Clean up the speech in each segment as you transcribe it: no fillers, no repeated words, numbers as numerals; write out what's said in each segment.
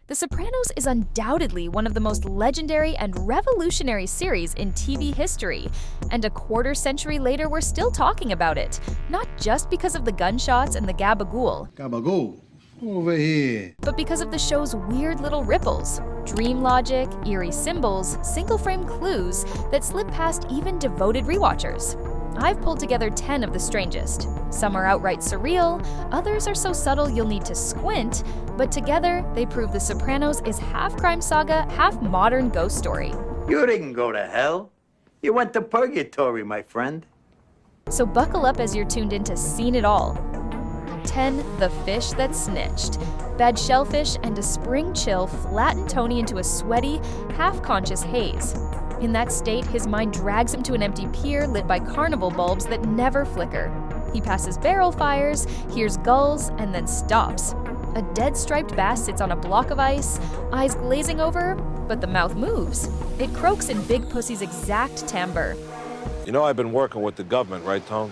The Sopranos is undoubtedly one of the most legendary and revolutionary series in TV history, and a quarter century later we're still talking about it, not just because of the gunshots and the gabagool. Gabagool, over here. But because of the show's weird little ripples, dream logic, eerie symbols, single-frame clues that slip past even devoted rewatchers. I've pulled together 10 of the strangest. Some are outright surreal, others are so subtle you'll need to squint, but together they prove The Sopranos is half crime saga, half modern ghost story. You didn't go to hell. You went to purgatory, my friend. So buckle up as you're tuned in to Seen It All. 10. The Fish That Snitched. Bad shellfish and a spring chill flatten Tony into a sweaty, half-conscious haze. In that state, his mind drags him to an empty pier lit by carnival bulbs that never flicker. He passes barrel fires, hears gulls, and then stops. A dead striped bass sits on a block of ice, eyes glazing over, but the mouth moves. It croaks in Big Pussy's exact timbre. You know I've been working with the government, right, Tone?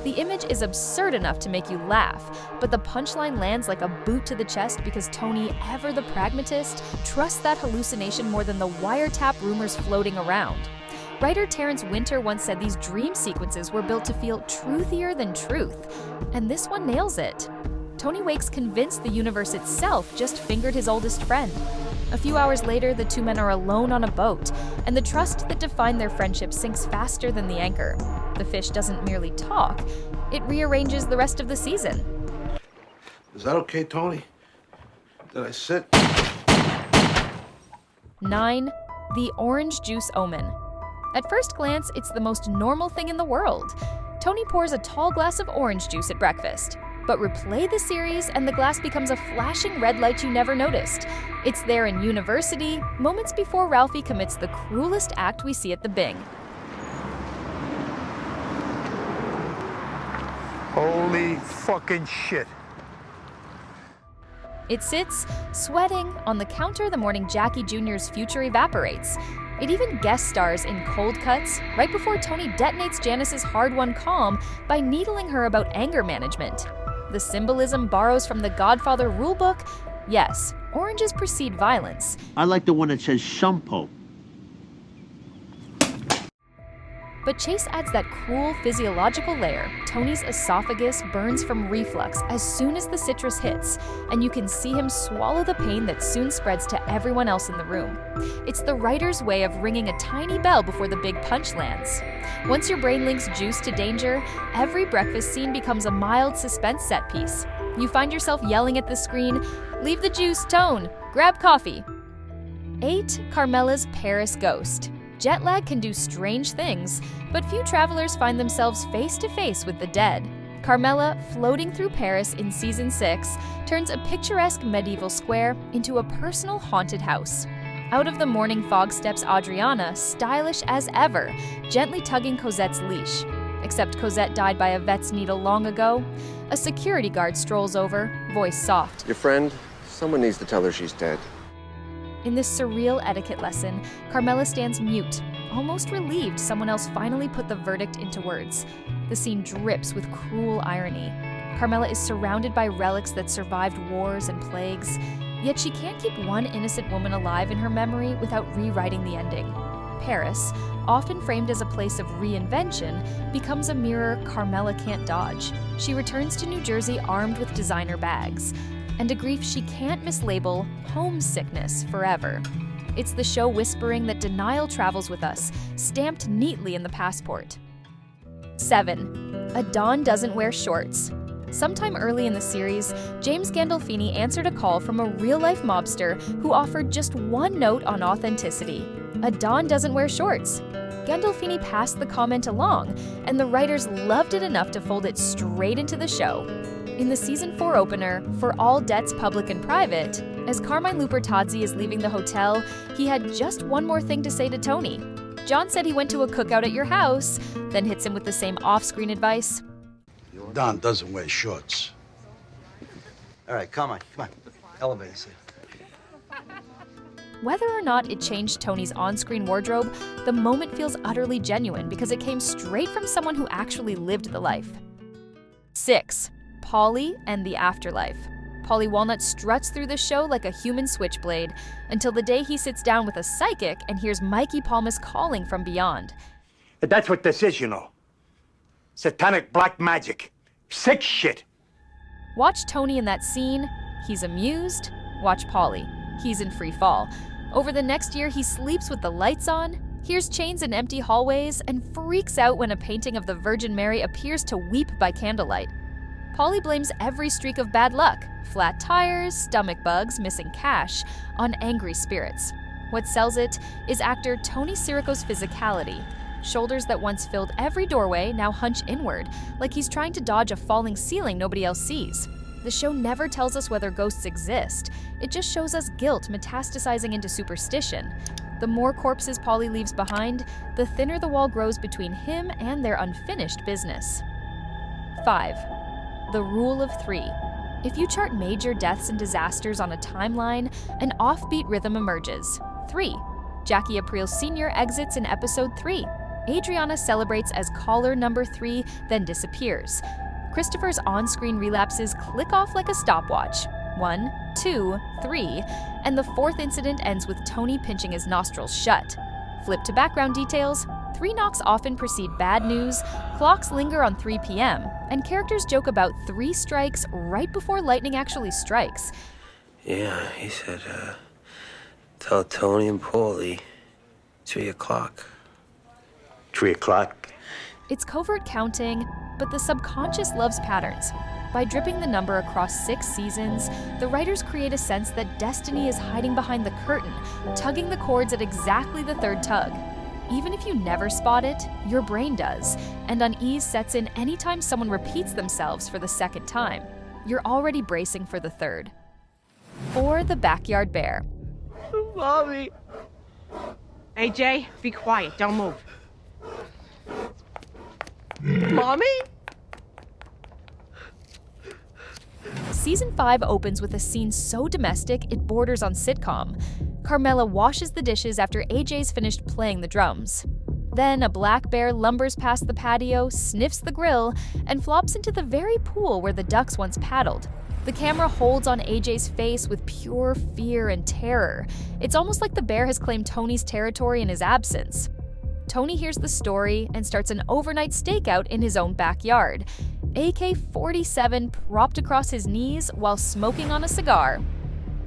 The image is absurd enough to make you laugh, but the punchline lands like a boot to the chest because Tony, ever the pragmatist, trusts that hallucination more than the wiretap rumors floating around. Writer Terrence Winter once said these dream sequences were built to feel truthier than truth, and this one nails it. Tony wakes convinced the universe itself just fingered his oldest friend. A few hours later, the two men are alone on a boat, and the trust that defined their friendship sinks faster than the anchor. The fish doesn't merely talk, it rearranges the rest of the season. Is that okay, Tony? Did I sit? 9. The Orange Juice Omen. At first glance, it's the most normal thing in the world. Tony pours a tall glass of orange juice at breakfast. But replay the series and the glass becomes a flashing red light you never noticed. It's there in University, moments before Ralphie commits the cruelest act we see at the Bing. Holy fucking shit. It sits, sweating, on the counter the morning Jackie Jr.'s future evaporates. It even guest stars in cold cuts right before Tony detonates Janice's hard-won calm by needling her about anger management. The symbolism borrows from the Godfather rulebook. Yes, oranges precede violence. I like the one that says shampoo. But Chase adds that cruel physiological layer. Tony's esophagus burns from reflux as soon as the citrus hits, and you can see him swallow the pain that soon spreads to everyone else in the room. It's the writer's way of ringing a tiny bell before the big punch lands. Once your brain links juice to danger, every breakfast scene becomes a mild suspense set piece. You find yourself yelling at the screen, "Leave the juice, Tone! Grab coffee!" 8. Carmela's Paris Ghost. Jet lag can do strange things, but few travelers find themselves face to face with the dead. Carmela, floating through Paris in season 6, turns a picturesque medieval square into a personal haunted house. Out of the morning fog steps Adriana, stylish as ever, gently tugging Cosette's leash. Except Cosette died by a vet's needle long ago. A security guard strolls over, voice soft. Your friend? Someone needs to tell her she's dead. In this surreal etiquette lesson, Carmela stands mute, almost relieved someone else finally put the verdict into words. The scene drips with cruel irony. Carmela is surrounded by relics that survived wars and plagues, yet she can't keep one innocent woman alive in her memory without rewriting the ending. Paris, often framed as a place of reinvention, becomes a mirror Carmela can't dodge. She returns to New Jersey armed with designer bags, and a grief she can't mislabel homesickness forever. It's the show whispering that denial travels with us, stamped neatly in the passport. 7. A Don Doesn't Wear Shorts. Sometime early in the series, James Gandolfini answered a call from a real-life mobster who offered just one note on authenticity. A Don doesn't wear shorts. Gandolfini passed the comment along, and the writers loved it enough to fold it straight into the show. In the season 4 opener, For All Debts Public and Private, as Carmine Lupertazzi is leaving the hotel, he had just one more thing to say to Tony. John said he went to a cookout at your house, then hits him with the same off-screen advice. Don doesn't wear shorts. All right, come on. Elevator, see. Whether or not it changed Tony's on-screen wardrobe, the moment feels utterly genuine because it came straight from someone who actually lived the life. 6. Paulie and the Afterlife. Paulie Walnut struts through the show like a human switchblade, until the day he sits down with a psychic and hears Mikey Palmas calling from beyond. That's what this is, you know. Satanic black magic. Sick shit. Watch Tony in that scene, he's amused. Watch Paulie, he's in free fall. Over the next year, he sleeps with the lights on, hears chains in empty hallways, and freaks out when a painting of the Virgin Mary appears to weep by candlelight. Paulie blames every streak of bad luck, flat tires, stomach bugs, missing cash, on angry spirits. What sells it is actor Tony Sirico's physicality. Shoulders that once filled every doorway now hunch inward, like he's trying to dodge a falling ceiling nobody else sees. The show never tells us whether ghosts exist. It just shows us guilt metastasizing into superstition. The more corpses Paulie leaves behind, the thinner the wall grows between him and their unfinished business. 5. The rule of 3. If you chart major deaths and disasters on a timeline, an offbeat rhythm emerges. 3. Jackie Aprile Sr. exits in episode 3. Adriana celebrates as caller number 3, then disappears. Christopher's on-screen relapses click off like a stopwatch. 1, 2, 3, and the 4th incident ends with Tony pinching his nostrils shut. Flip to background details. 3 knocks often precede bad news, clocks linger on 3 p.m., and characters joke about 3 strikes right before lightning actually strikes. Yeah, he said, tell Tony and Paulie 3 o'clock. 3 o'clock. It's covert counting, but the subconscious loves patterns. By dripping the number across 6 seasons, the writers create a sense that destiny is hiding behind the curtain, tugging the cords at exactly the 3rd tug. Even if you never spot it, your brain does, and unease sets in anytime someone repeats themselves for the 2nd time. You're already bracing for the 3rd. 4. The Backyard Bear. Mommy! Hey, Jay, be quiet. Don't move. Mommy? Season 5 opens with a scene so domestic it borders on sitcom. Carmela washes the dishes after AJ's finished playing the drums. Then a black bear lumbers past the patio, sniffs the grill, and flops into the very pool where the ducks once paddled. The camera holds on AJ's face with pure fear and terror. It's almost like the bear has claimed Tony's territory in his absence. Tony hears the story and starts an overnight stakeout in his own backyard. AK-47 propped across his knees while smoking on a cigar.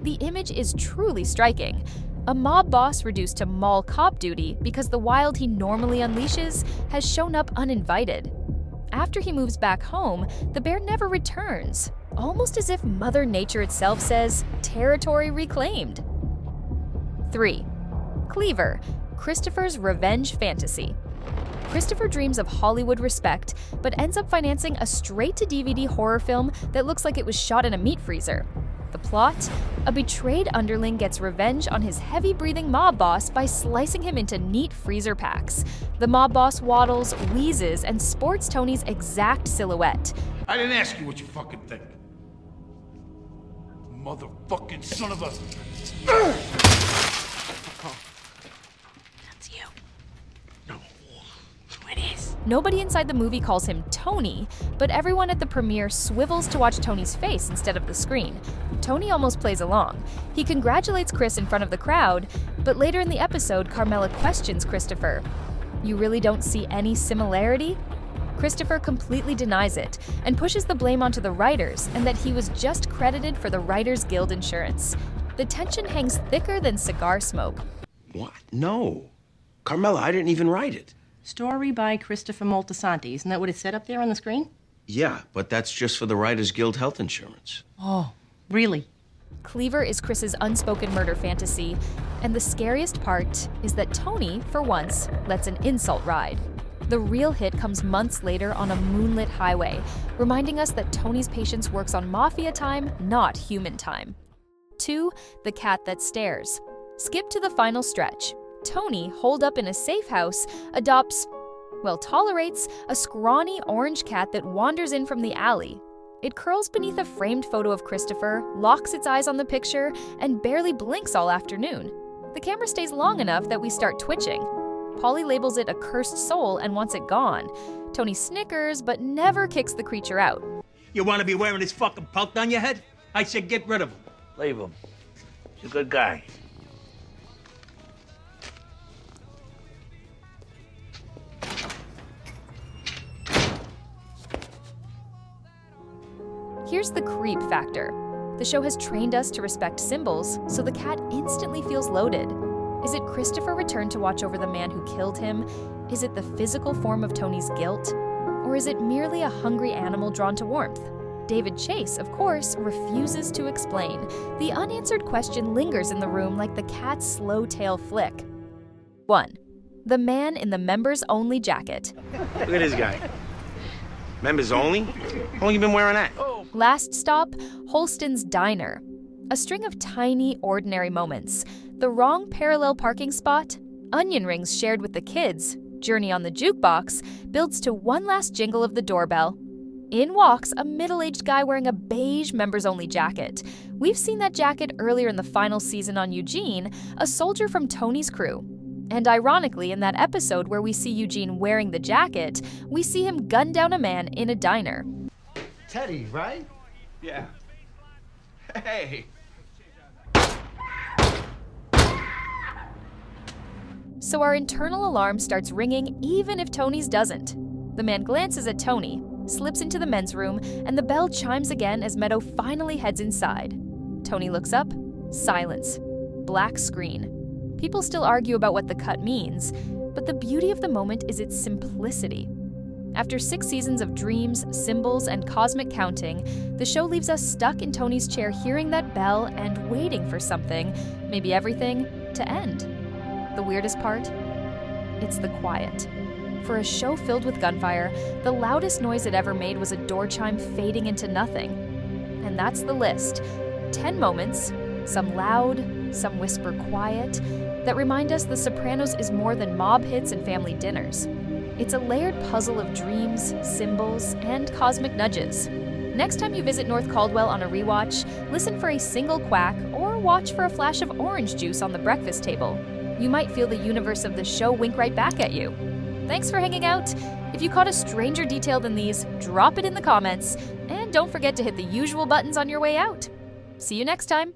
The image is truly striking. A mob boss reduced to mall cop duty because the wild he normally unleashes has shown up uninvited. After he moves back home, the bear never returns, almost as if Mother Nature itself says, territory reclaimed. 3. Cleaver, Christopher's revenge fantasy. Christopher dreams of Hollywood respect, but ends up financing a straight-to-DVD horror film that looks like it was shot in a meat freezer. The plot? A betrayed underling gets revenge on his heavy-breathing mob boss by slicing him into neat freezer packs. The mob boss waddles, wheezes, and sports Tony's exact silhouette. I didn't ask you what you fucking think. Motherfucking son of a... That's you. No. It is. Nobody inside the movie calls him Tony, but everyone at the premiere swivels to watch Tony's face instead of the screen. Tony almost plays along. He congratulates Chris in front of the crowd, but later in the episode, Carmela questions Christopher. You really don't see any similarity? Christopher completely denies it and pushes the blame onto the writers and that he was just credited for the Writers Guild insurance. The tension hangs thicker than cigar smoke. What? No. Carmela, I didn't even write it. Story by Christopher Moltisanti. Isn't that what it said up there on the screen? Yeah, but that's just for the Writers Guild health insurance. Oh, really? Cleaver is Chris's unspoken murder fantasy, and the scariest part is that Tony, for once, lets an insult ride. The real hit comes months later on a moonlit highway, reminding us that Tony's patience works on mafia time, not human time. 2. The Cat That Stares. Skip to the final stretch. Tony, holed up in a safe house, tolerates a scrawny orange cat that wanders in from the alley. It curls beneath a framed photo of Christopher, locks its eyes on the picture, and barely blinks all afternoon. The camera stays long enough that we start twitching. Paulie labels it a cursed soul and wants it gone. Tony snickers, but never kicks the creature out. You want to be wearing this fucking pelt on your head? I said get rid of him. Leave him. He's a good guy. Here's the creep factor. The show has trained us to respect symbols, so the cat instantly feels loaded. Is it Christopher returned to watch over the man who killed him? Is it the physical form of Tony's guilt? Or is it merely a hungry animal drawn to warmth? David Chase, of course, refuses to explain. The unanswered question lingers in the room like the cat's slow tail flick. 1. The man in the members-only jacket. Look at this guy. Members only? How long you been wearing that? Last stop, Holston's Diner. A string of tiny, ordinary moments. The wrong parallel parking spot, onion rings shared with the kids, Journey on the jukebox, builds to one last jingle of the doorbell. In walks a middle-aged guy wearing a beige members-only jacket. We've seen that jacket earlier in the final season on Eugene, a soldier from Tony's crew. And ironically, in that episode where we see Eugene wearing the jacket, we see him gun down a man in a diner. Teddy, right? Yeah. Hey. So our internal alarm starts ringing even if Tony's doesn't. The man glances at Tony, slips into the men's room, and the bell chimes again as Meadow finally heads inside. Tony looks up, silence, black screen. People still argue about what the cut means, but the beauty of the moment is its simplicity. After 6 seasons of dreams, symbols, and cosmic counting, the show leaves us stuck in Tony's chair hearing that bell and waiting for something, maybe everything, to end. The weirdest part? It's the quiet. For a show filled with gunfire, the loudest noise it ever made was a door chime fading into nothing. And that's the list. 10 moments, some loud, some whisper quiet, that remind us The Sopranos is more than mob hits and family dinners. It's a layered puzzle of dreams, symbols, and cosmic nudges. Next time you visit North Caldwell on a rewatch, listen for a single quack or watch for a flash of orange juice on the breakfast table. You might feel the universe of the show wink right back at you. Thanks for hanging out. If you caught a stranger detail than these, drop it in the comments. And don't forget to hit the usual buttons on your way out. See you next time.